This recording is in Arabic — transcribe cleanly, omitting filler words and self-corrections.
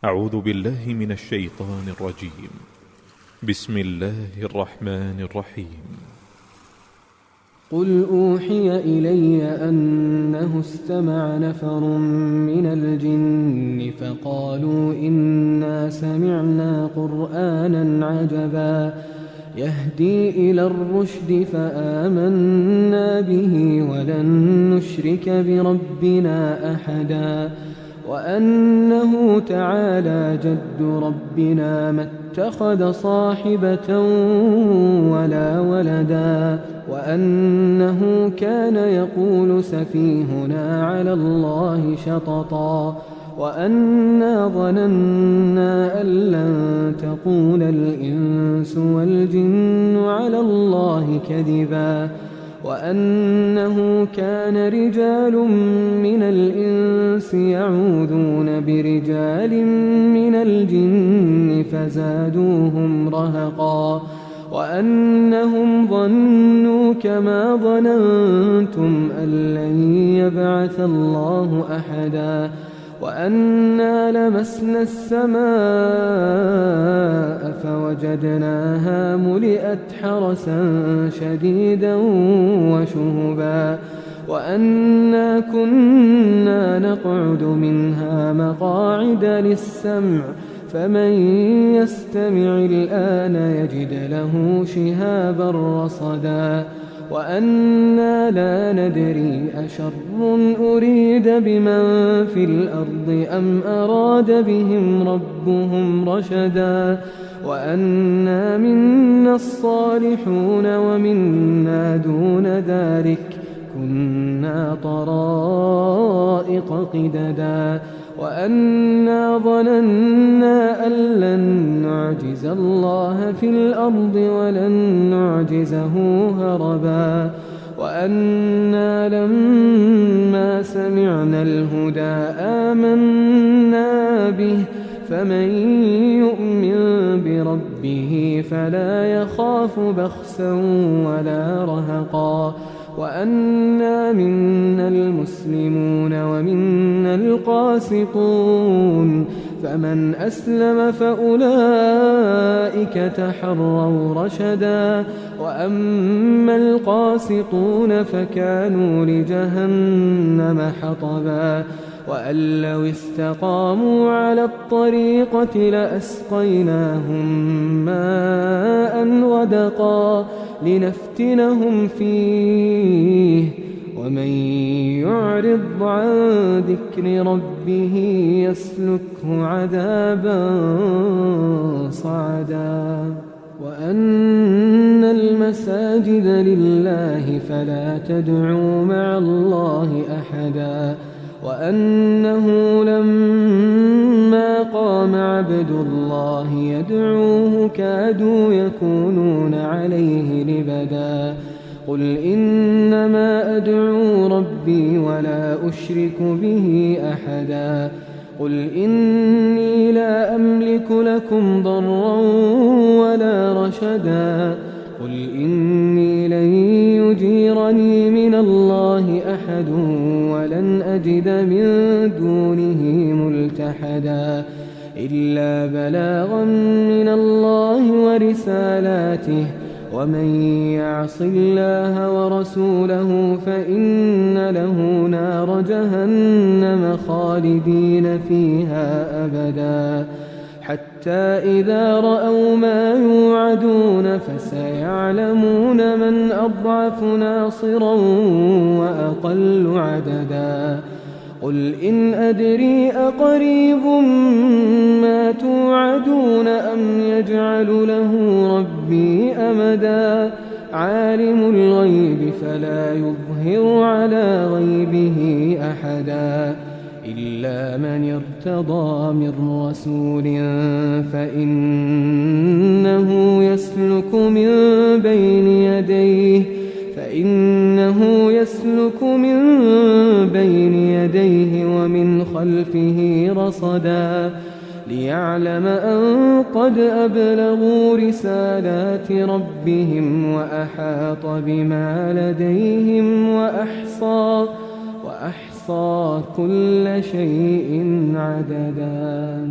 أعوذ بالله من الشيطان الرجيم. بسم الله الرحمن الرحيم. قل أوحي إلي أنه استمع نفر من الجن فقالوا إنا سمعنا قرآنا عجبا يهدي إلى الرشد فآمنا به ولن نشرك بربنا أحدا وأنه تعالى جد ربنا ما اتخذ صاحبة ولا ولدا وأنه كان يقول سفيهنا على الله شططا وأنا ظننا أن لن تقول الإنس والجن على الله كذبا وأنه كان رجال من الإنس يعوذون برجال من الجن فزادوهم رهقا وأنهم ظنوا كما ظننتم أن لن يبعث الله أحدا وأنا لمسنا السماء فوجدناها ملئت حرسا شديدا وشهبا وأنا كنا نقعد منها مقاعد للسمع فمن يستمع الآن يجد له شهابا رصدا وأنا لا ندري أشر أريد بمن في الأرض أم أراد بهم ربهم رشدا وأنا منا الصالحون ومنا دون ذلك كنا طرائق قددا وأنا ظننا أن لن نعجز الله في الأرض ولن نعجزه هربا وأنا لما سمعنا الهدى آمنا به فمن يؤمن بربه فلا يخاف بخسا ولا رهقا وأنا منا المسلمون ومنا القاسطون فمن أسلم فأولئك تحروا رشدا وأما القاسطون فكانوا لجهنم حطبا وأن لو استقاموا على الطريقة لأسقيناهم ماء غدقا لنفتنهم فيه ومن يعرض عن ذكر ربه يسلكه عذابا صعدا وأن المساجد لله فلا تدعوا مع الله أحدا وأنه لما قام عبد الله يدعوه كادوا يكونون عليه لبدا قل إنما أدعو ربي ولا أشرك به أحدا قل إني لا أملك لكم ضرا ولا رشدا قل إني لن يجيرني من الله أحد ولن أجد من دونه ملتحدا إلا بلاغا من الله ورسالاته ومن يعص الله ورسوله فإن له نار جهنم خالدين فيها أبدا حتى إذا رأوا ما يوعدون فسيعلمون من أضعف ناصرا وأقل عددا قل إن أدري أقريب ما توعدون أم يجعل له ربي أمدا عالم الغيب فلا يظهر على غيبه أحدا إلا من ارتضى من رسول فإنه يسلك من بين يديه ومن خلفه رصدا ليعلم أن قد أبلغوا رسالات ربهم وأحاط بما لديهم وأحصى كل شيء عددا.